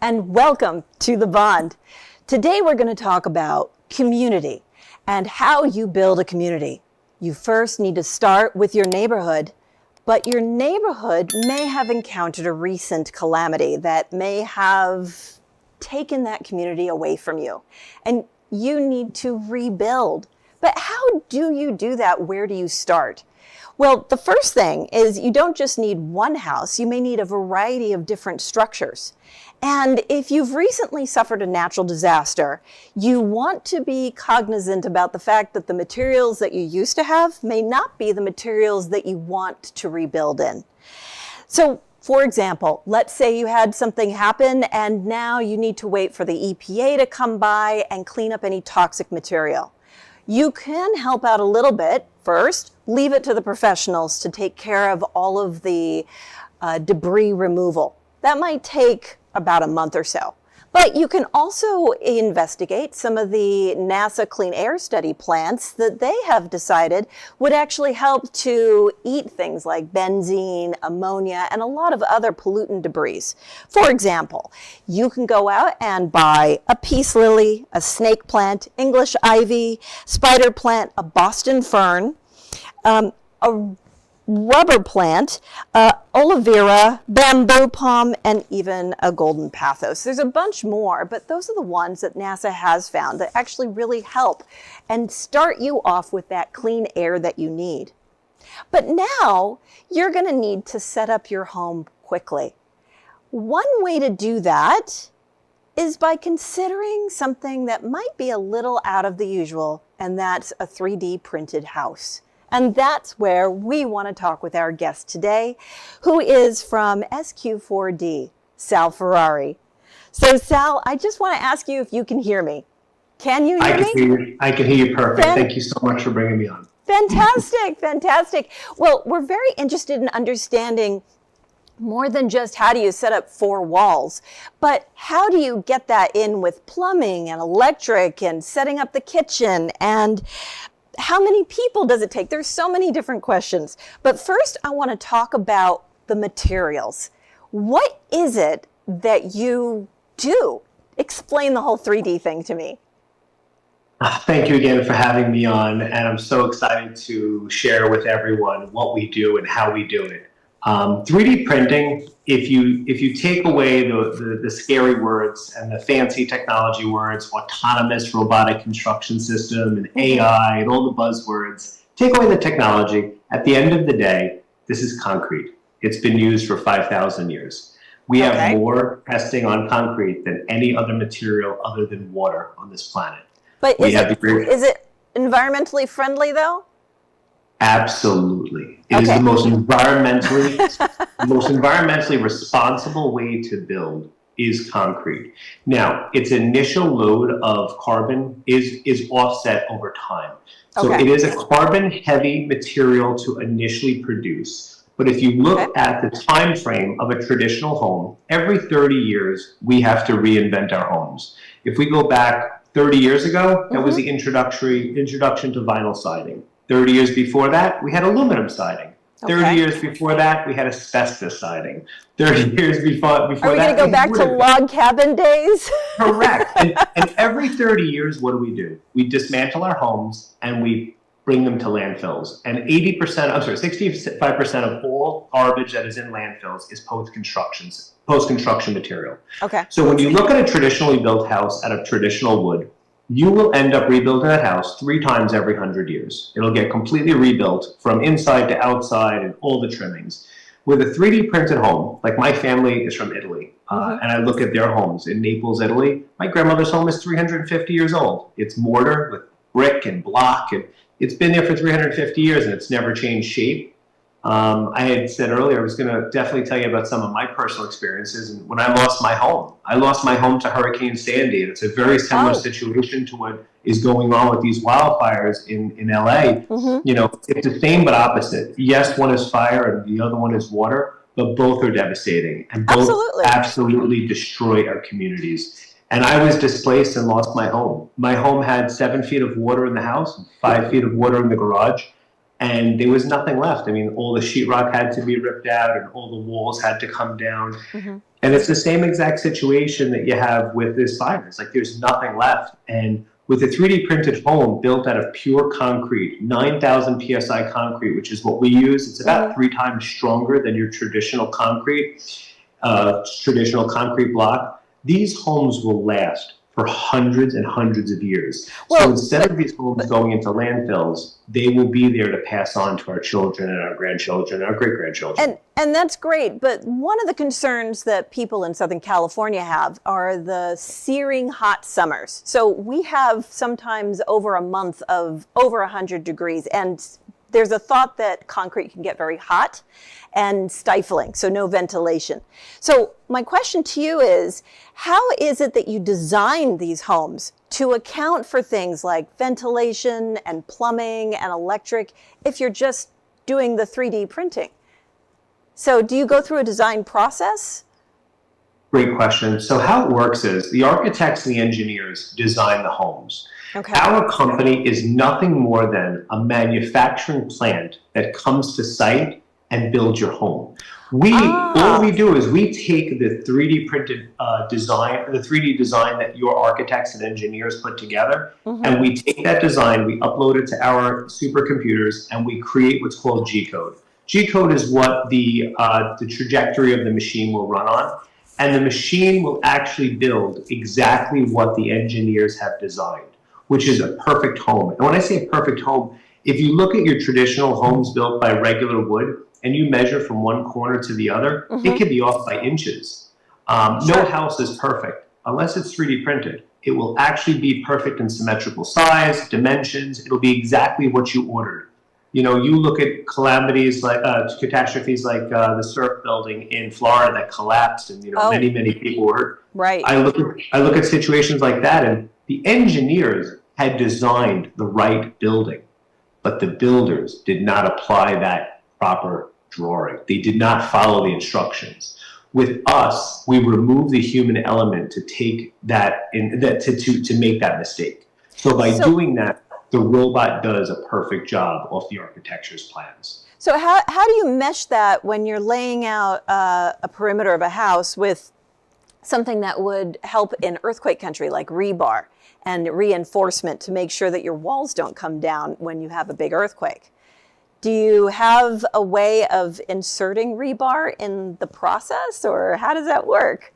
and welcome to The Bond. Today we're going to talk about community and how you build a community. You first need to start with your neighborhood, but your neighborhood may have encountered a recent calamity that may have taken that community away from you, and you need to rebuild. But how do you do that? Where do you start? Well, the first thing is you don't just need one house, you may need a variety of different structures. And if you've recently suffered a natural disaster, you want to be cognizant about the fact that the materials that you used to have may not be the materials that you want to rebuild in. So, for example, let's say you had something happen and now you need to wait for the EPA to come by and clean up any toxic material. You can help out a little bit. First, leave it to the professionals to take care of all of the debris removal. That might take about a month or so. But you can also investigate some of the NASA clean air study plants that they have decided would actually help to eat things like benzene, ammonia, and a lot of other pollutant debris. For example, you can go out and buy a peace lily, a snake plant, English ivy, spider plant, a Boston fern, a rubber plant, aloe vera, bamboo palm, and even a golden pothos. There's a bunch more, but those are the ones that NASA has found that actually really help and start you off with that clean air that you need. But now you're going to need to set up your home quickly. One way to do that is by considering something that might be a little out of the usual, and that's a 3D printed house. And that's where we want to talk with our guest today, who is from SQ4D, Sal Ferrari. So Sal, I just want to ask you if you can hear me. Can you hear me? I can hear you perfect. Thank you so much for bringing me on. Fantastic, fantastic. Well, we're very interested in understanding more than just how do you set up 4 walls, but how do you get that in with plumbing and electric and setting up the kitchen, and how many people does it take? There's so many different questions. But first, I want to talk about the materials. What is it that you do? Explain the whole 3D thing to me. Thank you again for having me on, and I'm so excited to share with everyone what we do and how we do it. 3D printing, if you take away the scary words and the fancy technology words, autonomous robotic construction system and AI and all the buzzwords, take away the technology, at the end of the day, this is concrete. It's been used for 5,000 years. We have more testing on concrete than any other material other than water on this planet. But is it environmentally friendly though? Absolutely. It is the most environmentally responsible way to build is concrete. Now, its initial load of carbon is offset over time. So it is a carbon-heavy material to initially produce. But if you look at the time frame of a traditional home, every 30 years, we have to reinvent our homes. If we go back 30 years ago, that was the introduction to vinyl siding. 30 years before that, we had aluminum siding. 30 years before that, we had asbestos siding. 30 years before Are we going to go back to log cabin days? Correct. And every 30 years, what do? We dismantle our homes and we bring them to landfills. And 65% of all garbage that is in landfills is post-construction material. So when you look at a traditionally built house out of traditional wood, you will end up rebuilding that house 3 times every 100 years. It'll get completely rebuilt from inside to outside and all the trimmings. With a 3D printed home, like my family is from Italy, and I look at their homes in Naples, Italy. My grandmother's home is 350 years old. It's mortar with brick and block, and it's been there for 350 years and it's never changed shape. I had said earlier, I was going to definitely tell you about some of my personal experiences. And when I lost my home to Hurricane Sandy. And it's a very similar situation to what is going on with these wildfires in LA. You know, it's the same but opposite. Yes, one is fire and the other one is water, but both are devastating and both absolutely destroy our communities. And I was displaced and lost my home. My home had 7 feet of water in the house, 5 feet of water in the garage. And there was nothing left. I mean, all the sheetrock had to be ripped out and all the walls had to come down. And it's the same exact situation that you have with this virus. Like there's nothing left. And with a 3D printed home built out of pure concrete, 9,000 PSI concrete, which is what we use, it's about 3 times stronger than your traditional concrete block. These homes will last for hundreds and hundreds of years. So instead of these homes going into landfills, they will be there to pass on to our children and our grandchildren and our great-grandchildren. And that's great, but one of the concerns that people in Southern California have are the searing hot summers. So we have sometimes over a month of over 100 degrees, and there's a thought that concrete can get very hot and stifling, so no ventilation. So my question to you is, how is it that you design these homes to account for things like ventilation and plumbing and electric if you're just doing the 3D printing? So do you go through a design process? Great question. So how it works is the architects and the engineers design the homes. Okay. Our company is nothing more than a manufacturing plant that comes to site and builds your home. All we do is we take the 3D printed design, the 3D design that your architects and engineers put together, and we take that design, we upload it to our supercomputers, and we create what's called G-code. G-code is what the trajectory of the machine will run on, and the machine will actually build exactly what the engineers have designed, which is a perfect home. And when I say a perfect home, if you look at your traditional homes built by regular wood and you measure from one corner to the other, it can be off by inches. No house is perfect unless it's 3D printed. It will actually be perfect in symmetrical size, dimensions. It'll be exactly what you ordered. You know, you look at calamities like catastrophes like the surf building in Florida that collapsed, and many, many people were hurt. Right. I look at situations like that, and the engineers had designed the right building, but the builders did not apply that proper drawing. They did not follow the instructions. With us, we remove the human element to take that to make that mistake. So by doing that, the robot does a perfect job off the architecture's plans. So how do you mesh that when you're laying out a perimeter of a house with something that would help in earthquake country like rebar and reinforcement to make sure that your walls don't come down when you have a big earthquake? Do you have a way of inserting rebar in the process, or how does that work?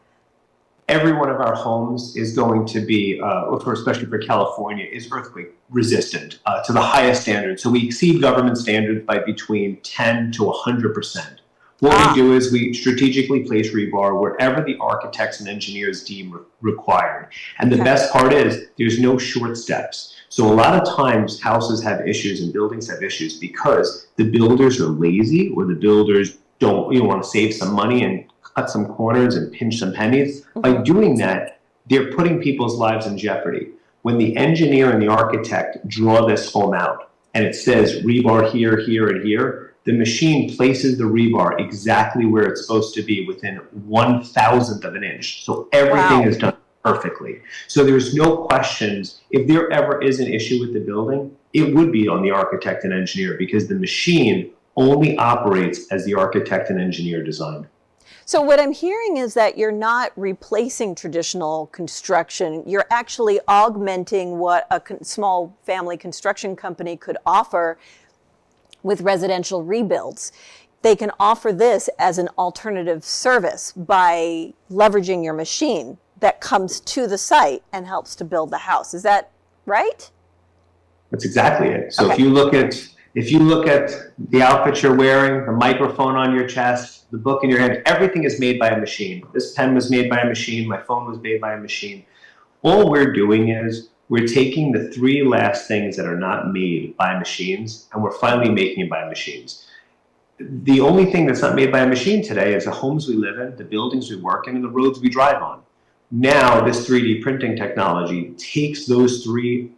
Every one of our homes is going to be, especially for California, is earthquake resistant to the highest standard. So we exceed government standards by between 10 to 100%. What we do is we strategically place rebar wherever the architects and engineers deem required. And the best part is there's no short steps. So a lot of times houses have issues and buildings have issues because the builders are lazy, or the builders don't want to save some money and cut some corners and pinch some pennies. By doing that, they're putting people's lives in jeopardy. When the engineer and the architect draw this home out and it says rebar here, here, and here, the machine places the rebar exactly where it's supposed to be within 1,000th of an inch. So everything is done perfectly. So there's no questions. If there ever is an issue with the building, it would be on the architect and engineer, because the machine only operates as the architect and engineer designed. So what I'm hearing is that you're not replacing traditional construction. You're actually augmenting what a small family construction company could offer with residential rebuilds. They can offer this as an alternative service by leveraging your machine that comes to the site and helps to build the house. Is that right? That's exactly it. So if you look at the outfit you're wearing, the microphone on your chest, the book in your hand, everything is made by a machine. This pen was made by a machine. My phone was made by a machine. All we're doing is we're taking the 3 last things that are not made by machines, and we're finally making it by machines. The only thing that's not made by a machine today is the homes we live in, the buildings we work in, and the roads we drive on. Now, this 3D printing technology takes those three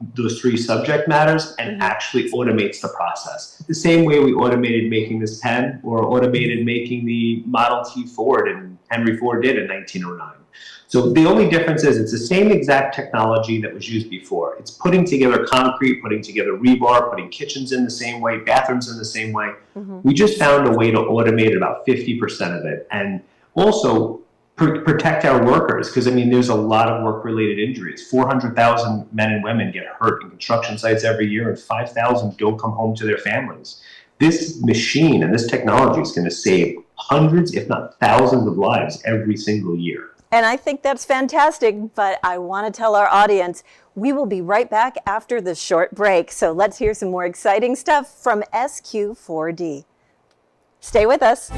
subject matters and actually automates the process. The same way we automated making this pen, or automated making the Model T Ford and Henry Ford did in 1909. So the only difference is it's the same exact technology that was used before. It's putting together concrete, putting together rebar, putting kitchens in the same way, bathrooms in the same way. We just found a way to automate about 50% of it. And also, protect our workers, because I mean, there's a lot of work-related injuries. 400,000 men and women get hurt in construction sites every year, and 5,000 don't come home to their families. This machine and this technology is going to save hundreds, if not thousands, of lives every single year. And I think that's fantastic, but I want to tell our audience, we will be right back after this short break. So let's hear some more exciting stuff from SQ4D. Stay with us.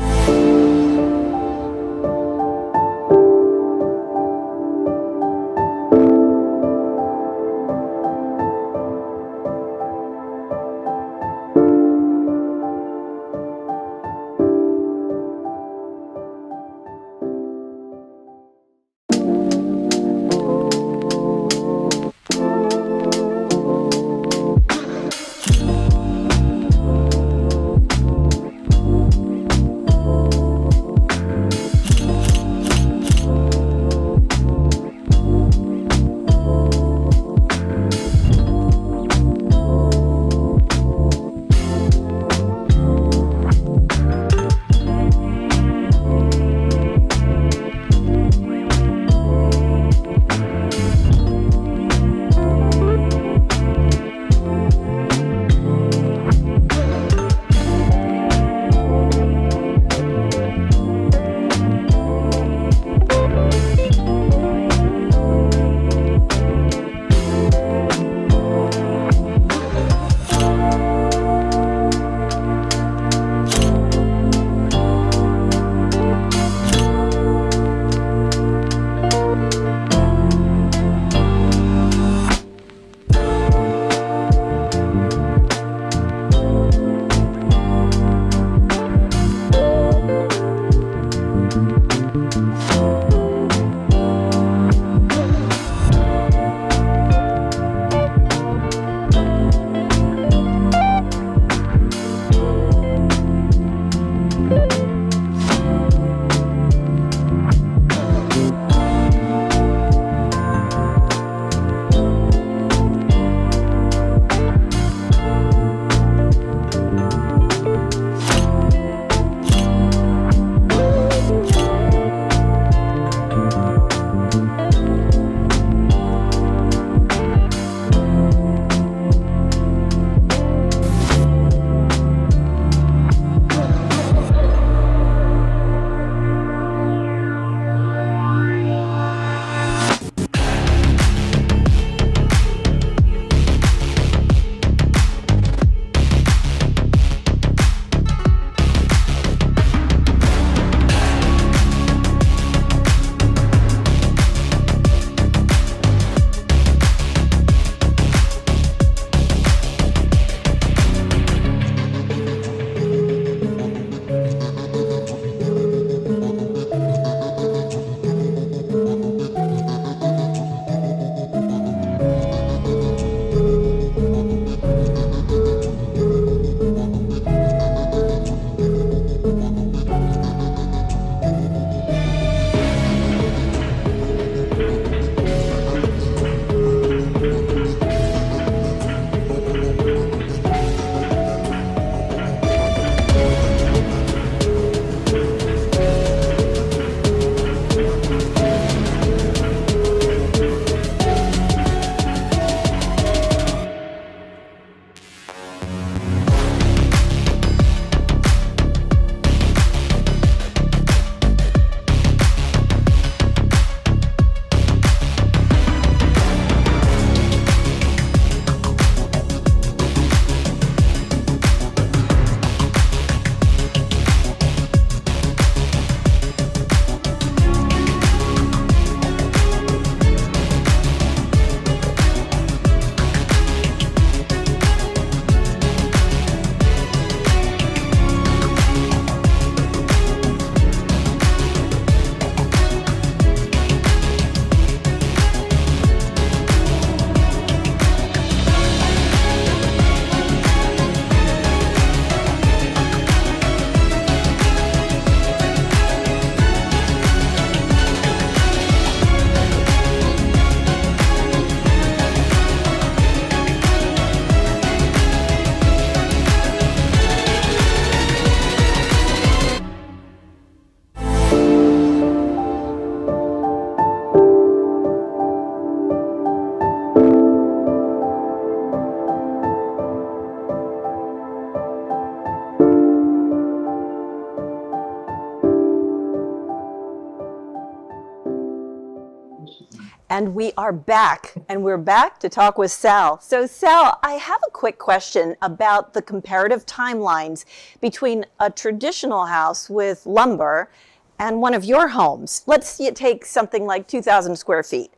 And we are back, and we're back to talk with Sal. So Sal, I have a quick question about the comparative timelines between a traditional house with lumber and one of your homes. Let's see it take something like 2,000 square feet.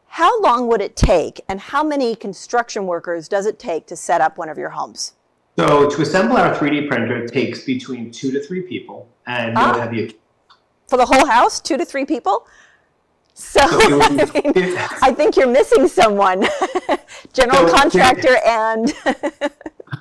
How long would it take, and how many construction workers does it take to set up one of your homes? So to assemble our 3D printer, it takes between 2 to 3 people, and you'll have the... For the whole house, 2 to 3 people? So I think you're missing someone. General contractor and...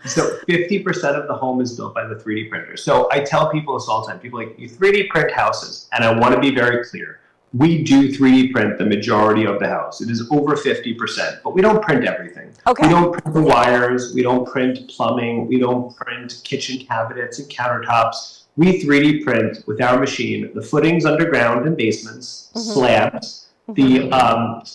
So 50% of the home is built by the 3D printer. So I tell people this all the time. People are like, you 3D print houses. And I want to be very clear. We do 3D print the majority of the house. It is over 50%, but we don't print everything. Okay. We don't print the wires. We don't print plumbing. We don't print kitchen cabinets and countertops. We 3D print with our machine the footings underground in basements, slabs, the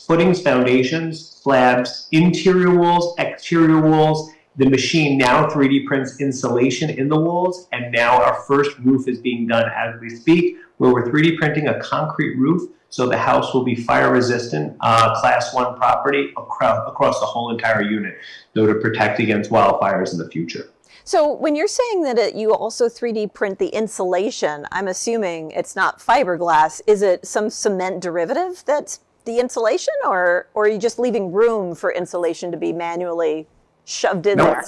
footings, foundations, slabs, interior walls, exterior walls. The machine now 3D prints insulation in the walls, and now our first roof is being done as we speak, where we're 3D printing a concrete roof, so the house will be fire resistant, class 1 property across the whole entire unit, so to protect against wildfires in the future. So when you're saying that you also 3D print the insulation, I'm assuming it's not fiberglass. Is it some cement derivative that's the insulation, or are you just leaving room for insulation to be manually shoved in there?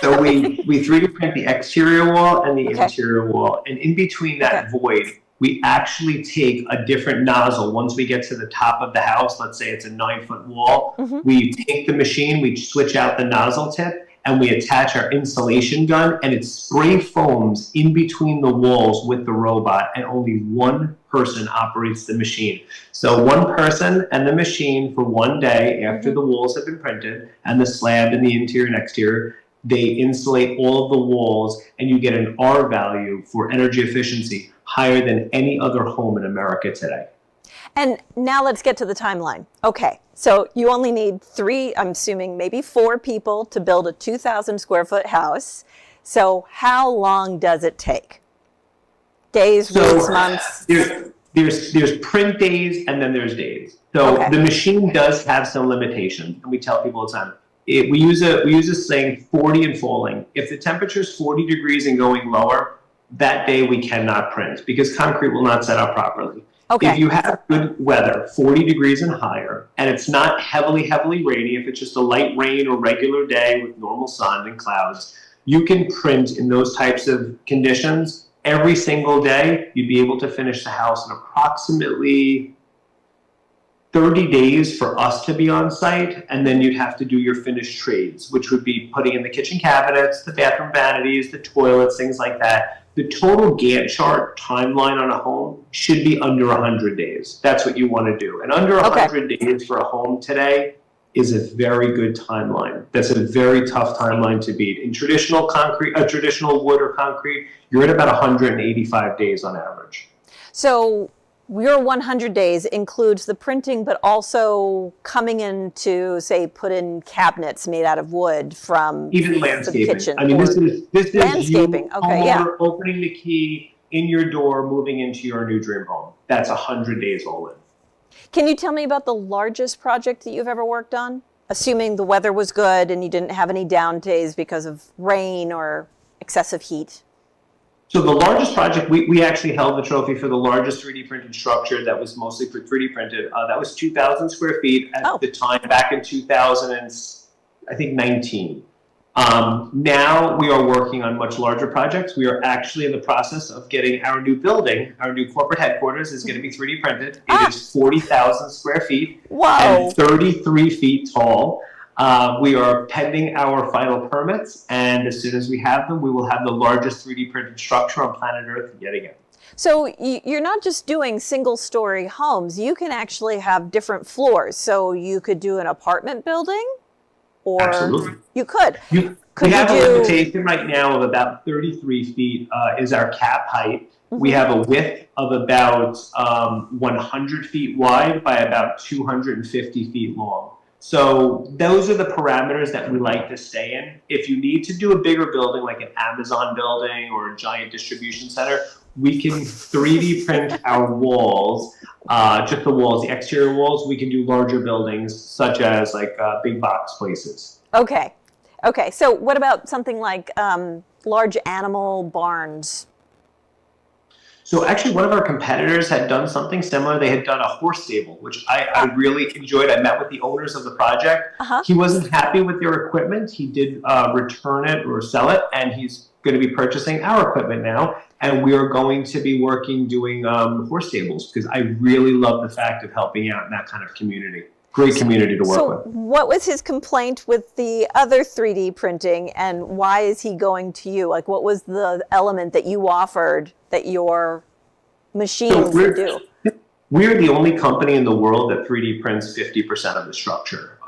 So we 3D print the exterior wall and the interior wall, and in between that void, we actually take a different nozzle. Once we get to the top of the house, let's say it's a 9-foot wall, we take the machine, we switch out the nozzle tip, and we attach our insulation gun, and it spray foams in between the walls with the robot, and only one person operates the machine. So one person and the machine for one day after the walls have been printed, and the slab in the interior and exterior, they insulate all of the walls, and you get an R value for energy efficiency higher than any other home in America today. And now let's get to the timeline. Okay, so you only need 3, I'm assuming maybe 4 people to build a 2,000 square foot house. So how long does it take? Days, weeks, months? There's print days and then there's days. So the machine does have some limitations, and we tell people all the time. We use a saying 40 and falling. If the temperature is 40 degrees and going lower, that day we cannot print because concrete will not set up properly. If you have good weather, 40 degrees and higher, and it's not heavily rainy, if it's just a light rain or regular day with normal sun and clouds, you can print in those types of conditions every single day. You'd be able to finish the house in approximately 30 days for us to be on site, and then you'd have to do your finished trades, which would be putting in the kitchen cabinets, the bathroom vanities, the toilets, things like that. The total Gantt chart timeline on a home should be under 100 days. That's what you want to do. And under 100 days for a home today is a very good timeline. That's a very tough timeline to beat. In traditional concrete, traditional wood or concrete, you're at about 185 days on average. So your 100 days includes the printing, but also coming in to, say, put in cabinets made out of wood from even landscaping. The kitchen. I mean, this is landscaping. You opening the key in your door, moving into your new dream home. That's 100 days all in. Can you tell me about the largest project that you've ever worked on? Assuming the weather was good and you didn't have any down days because of rain or excessive heat. So the largest project, we actually held the trophy for the largest 3D printed structure that was mostly for 3D printed. That was 2,000 square feet at the time, back in 2019. Now we are working on much larger projects. We are actually in the process of getting our new building, our new corporate headquarters is going to be 3D printed. It is 40,000 square feet and 33 feet tall. We are pending our final permits, and as soon as we have them, we will have the largest 3D printed structure on planet Earth yet again. So you're not just doing single-story homes. You can actually have different floors. So you could do an apartment building, or absolutely. You could. We have a limitation right now of about 33 feet is our cap height. We have a width of about 100 feet wide by about 250 feet long. So those are the parameters that we like to stay in. If you need to do a bigger building like an Amazon building or a giant distribution center, We can 3D print our walls, just the walls, the exterior walls. We can do larger buildings, such as like big box places. Okay. Okay. So what about something like large animal barns? So actually, one of our competitors had done something similar. They had done a horse stable, which I really enjoyed. I met with the owners of the project. He wasn't happy with their equipment. He did return it or sell it, and he's going to be purchasing our equipment now. And we are going to be doing horse stables, because I really love the fact of helping out in that kind of community. Great community to work with. So what was his complaint with the other 3D printing, and why is he going to you? Like, what was the element that you offered that your machines would do? We're the only company in the world that 3D prints 50% of the structure.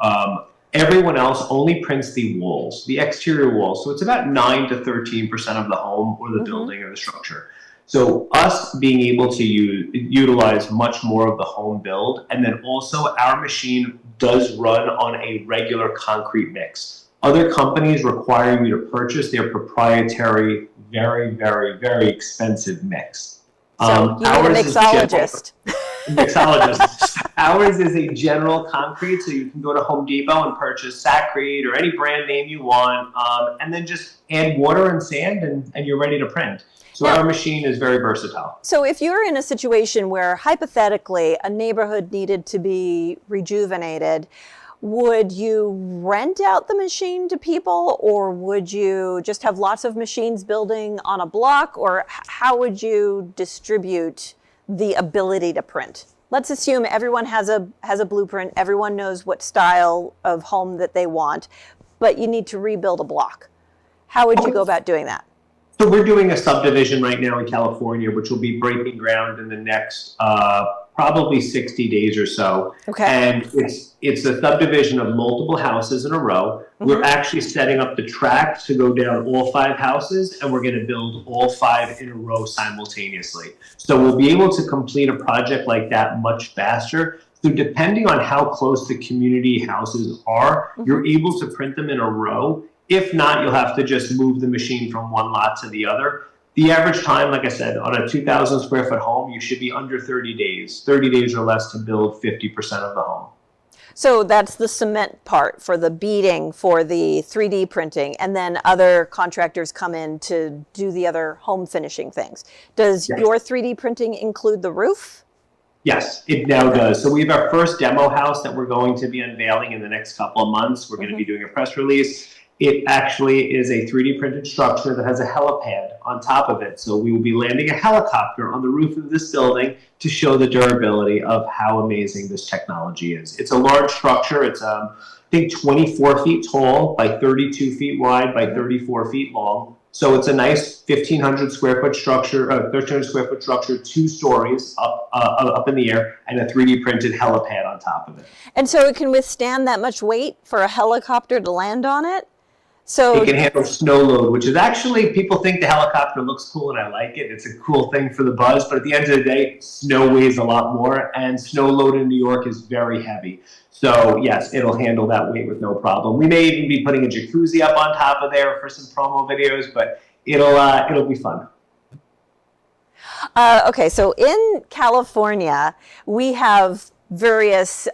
Everyone else only prints the walls, the exterior walls. So it's about 9 to 13% of the home or the building or the structure. So us being able to utilize much more of the home build, and then also our machine does run on a regular concrete mix. Other companies require you to purchase their proprietary, very, very, very expensive mix. So you need a mixologist. Mixologist. Ours is a general concrete, so you can go to Home Depot and purchase Satcrete or any brand name you want, and then just add water and sand, and you're ready to print. So our machine is very versatile. So if you're in a situation where hypothetically a neighborhood needed to be rejuvenated, would you rent out the machine to people, or would you just have lots of machines building on a block, or how would you distribute the ability to print? Let's assume everyone has a blueprint, everyone knows what style of home that they want, but you need to rebuild a block. How would you go about doing that? So we're doing a subdivision right now in California, which will be breaking ground in the next probably 60 days or so. Okay. And it's a subdivision of multiple houses in a row. We're actually setting up the track to go down all 5 houses, and we're going to build all 5 in a row simultaneously. So we'll be able to complete a project like that much faster. So depending on how close the community houses are, you're able to print them in a row. If not, you'll have to just move the machine from one lot to the other. The average time, like I said, on a 2,000 square foot home, you should be under 30 days, 30 days or less to build 50% of the home. So that's the cement part for the beading, for the 3D printing, and then other contractors come in to do the other home finishing things. Does your 3D printing include the roof? Yes, it now does. So we have our first demo house that we're going to be unveiling in the next couple of months. We're going to be doing a press release. It actually is a 3D printed structure that has a helipad on top of it. So we will be landing a helicopter on the roof of this building to show the durability of how amazing this technology is. It's a large structure. It's, I think, 24 feet tall by 32 feet wide by 34 feet long. So it's a nice 1,500 square foot structure, 1,300 square foot structure, 2 stories up in the air, and a 3D printed helipad on top of it. And so it can withstand that much weight for a helicopter to land on it? So it can handle snow load, which is actually, people think the helicopter looks cool, and I like it. It's a cool thing for the buzz, but at the end of the day, snow weighs a lot more, and snow load in New York is very heavy. So yes, it'll handle that weight with no problem. We may even be putting a jacuzzi up on top of there for some promo videos, but it'll be fun. Okay, so in California, we have various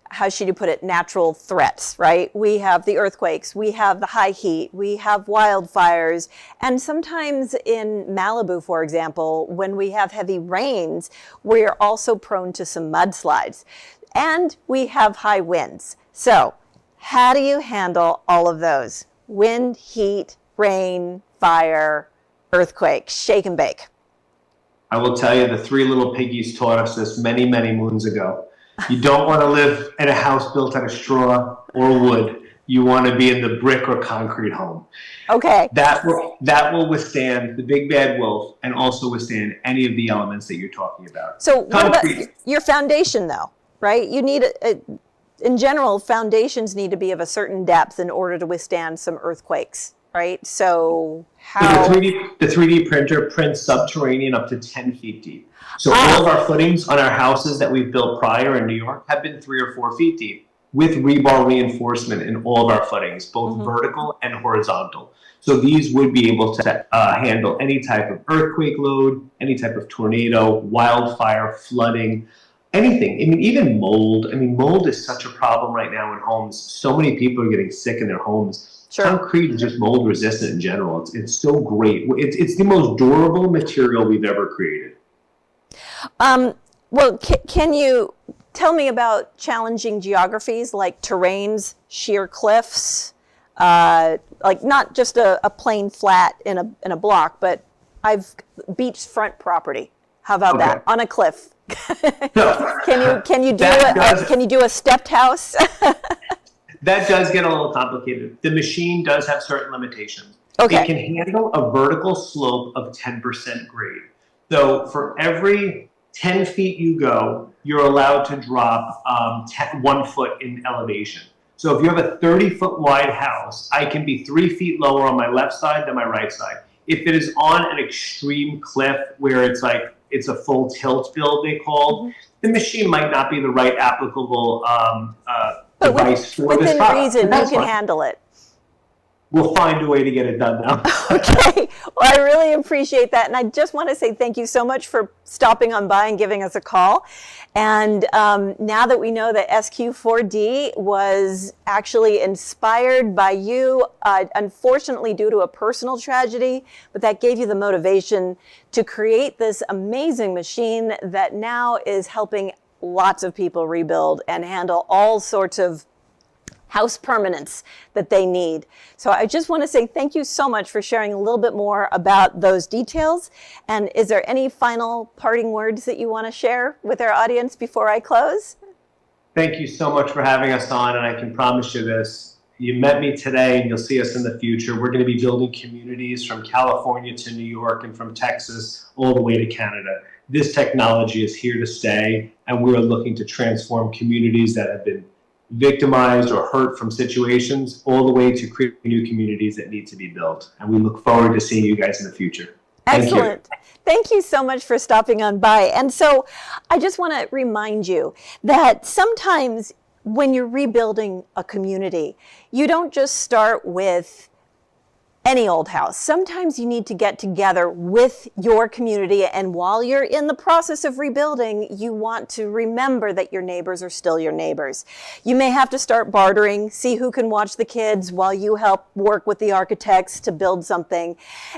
how should you put it, natural threats, right? We have the earthquakes, we have the high heat, we have wildfires, and sometimes in Malibu, for example, when we have heavy rains, we're also prone to some mudslides, and we have high winds. So how do you handle all of those? Wind, heat, rain, fire, earthquake, shake and bake. I will tell you, the 3 little piggies taught us this many, many moons ago. You don't want to live in a house built out of straw or wood. You want to be in the brick or concrete home. Okay. That will withstand the big bad wolf and also withstand any of the elements that you're talking about. So what about your foundation, though, right? You need, in general, foundations need to be of a certain depth in order to withstand some earthquakes, right? So how... So the 3D printer prints subterranean up to 10 feet deep. So all of our footings on our houses that we've built prior in New York have been 3 or 4 feet deep. with rebar reinforcement in all of our footings, both vertical and horizontal. So these would be able to handle any type of earthquake load, any type of tornado, wildfire, flooding, anything. I mean, even mold. I mean, mold is such a problem right now in homes. So many people are getting sick in their homes. Sure. Concrete is just mold resistant in general. It's so great. It's the most durable material we've ever created. Well, can you tell me about challenging geographies like terrains, sheer cliffs, like not just a plain flat in a block, but I've beachfront property. How about that on a cliff? Can you do a stepped house? That does get a little complicated. The machine does have certain limitations. Okay. It can handle a vertical slope of 10% grade. So for every 10 feet you go, you're allowed to drop 1 foot in elevation. So if you have a 30-foot wide house, I can be 3 feet lower on my left side than my right side. If it is on an extreme cliff where it's like it's a full tilt build, they call, the machine might not be the right applicable device for this within product. reason, you can handle it. We'll find a way to get it done now. Okay. Well, I really appreciate that. And I just want to say thank you so much for stopping on by and giving us a call. And now that we know that SQ4D was actually inspired by you, unfortunately due to a personal tragedy, but that gave you the motivation to create this amazing machine that now is helping lots of people rebuild and handle all sorts of house permanence that they need. So I just want to say thank you so much for sharing a little bit more about those details. And is there any final parting words that you want to share with our audience before I close? Thank you so much for having us on, and I can promise you this. You met me today, and you'll see us in the future. We're going to be building communities from California to New York and from Texas all the way to Canada. This technology is here to stay, and we're looking to transform communities that have been victimized or hurt from situations all the way to create new communities that need to be built. And we look forward to seeing you guys in the future. Excellent. Thank you so much for stopping on by. And so I just want to remind you that sometimes when you're rebuilding a community, you don't just start with any old house. Sometimes you need to get together with your community, and while you're in the process of rebuilding, you want to remember that your neighbors are still your neighbors. You may have to start bartering, see who can watch the kids while you help work with the architects to build something.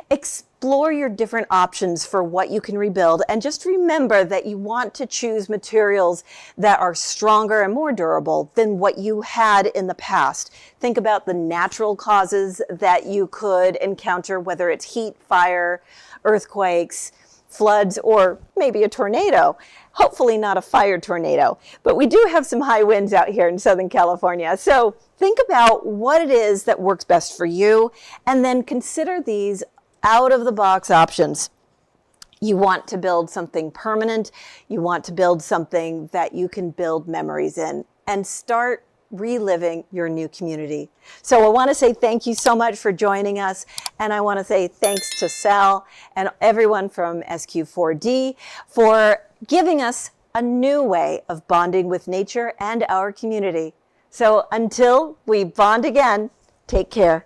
Explore your different options for what you can rebuild, and just remember that you want to choose materials that are stronger and more durable than what you had in the past. Think about the natural causes that you could encounter, whether it's heat, fire, earthquakes, floods, or maybe a tornado. Hopefully not a fire tornado, but we do have some high winds out here in Southern California. So think about what it is that works best for you, and then consider these out-of-the-box options. You want to build something permanent. You want to build something that you can build memories in and start reliving your new community. So I want to say thank you so much for joining us. And I want to say thanks to Sal and everyone from SQ4D for giving us a new way of bonding with nature and our community. So until we bond again, take care.